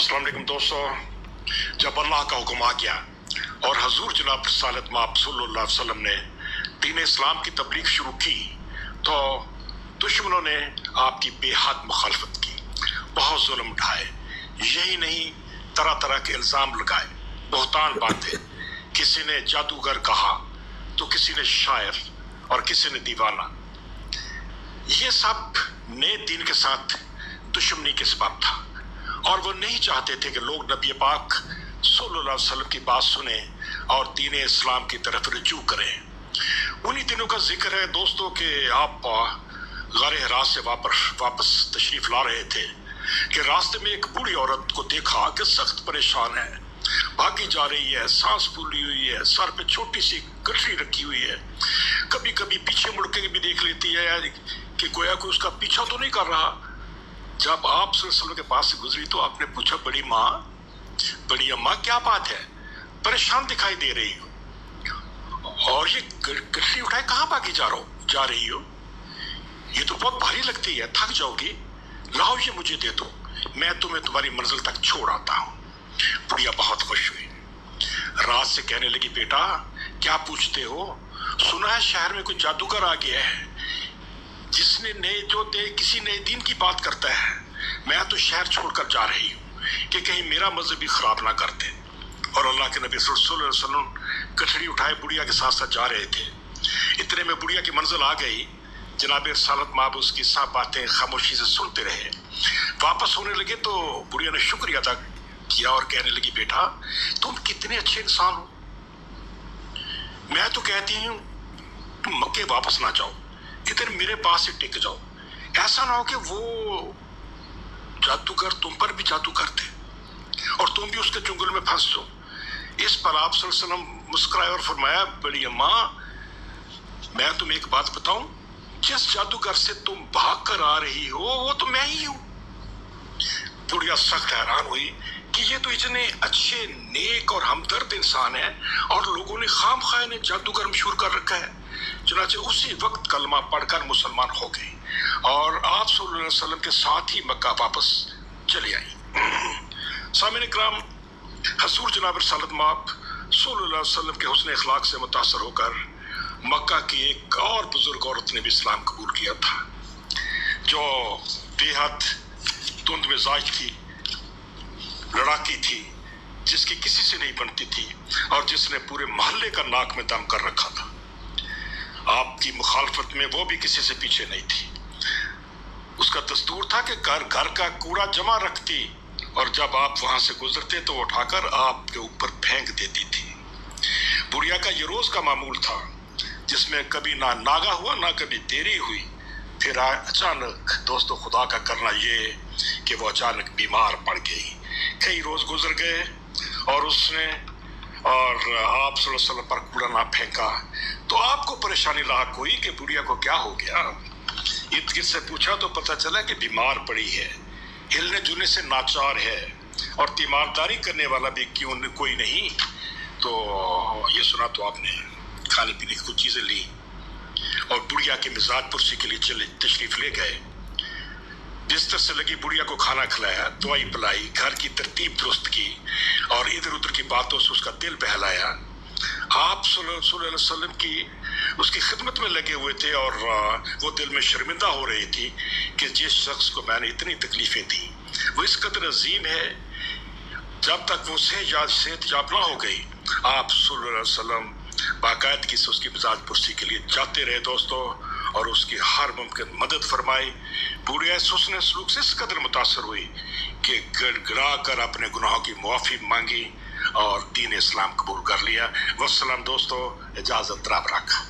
अस्सलाम वालेकुम दोस्तों, जब अल्लाह का हुक्म आ गया और हजूर जनाब रसालत माब सल्लल्लाहु अलैहि वसल्लम ने दीन इस्लाम की तबलीग शुरू की तो दुश्मनों ने आपकी बेहद मुखालफत की, बहुत जुल्म उठाए। यही नहीं, तरह तरह के इल्ज़ाम लगाए, बहुतान बातें। किसी ने जादूगर कहा तो किसी ने शायर और किसी ने दीवाना। ये सब नए दीन के साथ दुश्मनी के सबब था और वो नहीं चाहते थे कि लोग नबी पाक सल्लल्लाहु अलैहि वसल्लम की बात सुने और दीन इस्लाम की तरफ रुजू करें। उन्हीं दिनों का जिक्र है दोस्तों कि आप गारे हिरा से वापस तशरीफ ला रहे थे कि रास्ते में एक बूढ़ी औरत को देखा कि सख्त परेशान है, भागी जा रही है, सांस फूली हुई है, सर पे छोटी सी गठरी रखी हुई है, कभी कभी पीछे मुड़ के भी देख लेती है कि गोया कोई उसका पीछा तो नहीं कर रहा। जब आप सल्लल्लाहु अलैहि वसल्लम के पास से गुजरी तो आपने पूछा, बड़ी माँ, बड़ी अम्मा, क्या बात है, परेशान दिखाई दे रही हो और ये गठरी उठाए कहाँ भागी जा रही हो? ये तो बहुत भारी लगती है, थक जाओगी, लाओ ये मुझे दे दो, मैं तुम्हें तुम्हारी मंजिल तक छोड़ आता हूँ। बुढ़िया बहुत खुश हुई, रात से कहने लगी, बेटा क्या पूछते हो? सुना है शहर में कोई जादूगर आ गया है जिसने किसी नए दीन की बात करता है। मैं तो शहर छोड़कर जा रही हूँ कि कहीं मेरा मजहब भी खराब ना कर दे। और अल्लाह के नबी सल्लल्लाहु अलैहि वसल्लम गठरी उठाए बुढ़िया के साथ साथ जा रहे थे। इतने में बुढ़िया की मंजिल आ गई। जनाब रसालत माब उसकी सब बातें खामोशी से सुनते रहे। वापस होने लगे तो बुढ़िया ने शुक्रिया अदा किया और कहने लगी, बेटा तुम कितने अच्छे इंसान हो, मैं तो कहती हूँ तुम मक्के वापस ना जाओ, इधर मेरे पास ही टिक जाओ। ऐसा ना हो कि वो जादूगर तुम पर भी जादू करते और तुम भी उसके चुंगल में फंस जाओ। इस पर आप सल्लल्लाहु अलैहि वसल्लम मुस्कुराए और फरमाया, बड़ी अम्मा मैं तुम्हें एक बात बताऊं, जिस जादूगर से तुम भाग कर आ रही हो वो तो मैं ही हूं। बुढ़िया सख्त हैरान हुई कि ये तो इतने अच्छे, नेक और हमदर्द इंसान है और लोगों ने खामखा इन्हें जादूगर मशहूर कर रखा है। चुनांचे उसी वक्त कलमा पढ़कर मुसलमान हो गई और आप सल्लल्लाहु अलैहि वसल्लम के साथ ही मक्का वापस चली आई। सामईन इकराम, हजूर जनाब रसालत माब सल्लल्लाहु अलैहि वसल्लम के हुस्न अखलाक से मुतासर होकर मक्का की एक और बुजुर्ग औरत ने भी इस्लाम कबूल किया था, जो बेहद तुंद मिजाज थी, लड़ाकी थी, जिसकी किसी से नहीं बनती थी और जिसने पूरे मोहल्ले का नाक में दम कर रखा था। आपकी मुखालफत में वो भी किसी से पीछे नहीं थी। उसका दस्तूर था कि घर का कूड़ा जमा रखती और जब आप वहां से गुजरते तो वो उठाकर आपके ऊपर फेंक देती थी। बुढ़िया का ये रोज का मामूल था, जिसमें कभी ना नागा हुआ ना कभी देरी हुई। फिर अचानक दोस्तों खुदा का करना ये कि वो अचानक बीमार पड़ गई। कई रोज गुजर गए और उसने और आप सल्लल्लाहु अलैहि वसल्लम पर कूड़ा ना फेंका तो आपको परेशानी लाक हुई कि बुढ़िया को क्या हो गया। इर्द गिर्द से पूछा तो पता चला कि बीमार पड़ी है, हिलने जुलने से नाचार है और तीमारदारी करने वाला भी क्यों कोई नहीं। तो ये सुना तो आपने खाने पीने की कुछ चीजें ली और बुढ़िया के मिजाज पुरसी के लिए तशरीफ ले गए। बिस्तर से लगी बुढ़िया को खाना खिलाया, दवाई पिलाई, घर की तरतीब दुरुस्त की और इधर उधर की बातों से उसका दिल बहलाया। आप सल्लल्लाहु अलैहि वसल्लम की उसकी खिदमत में लगे हुए थे और वो दिल में शर्मिंदा हो रही थी कि जिस शख्स को मैंने इतनी तकलीफें दी वो इस कदर अजीम है। जब तक वो सेहत ना हो गई आप सल्लल्लाहु अलैहि वसल्लम बाकायदगी से उसकी मिजाज पुरसी के लिए जाते रहे दोस्तों और उसकी हर मुमकिन मदद फरमाई। बुढ़िया हुस्न सलूक से इस कदर मुतासर हुई कि गिड़गिड़ा कर अपने गुनाहों की मुआफ़ी मांगी और दीन इस्लाम कबूल कर लिया। वस्सलाम दोस्तों, इजाज़त रब रखा।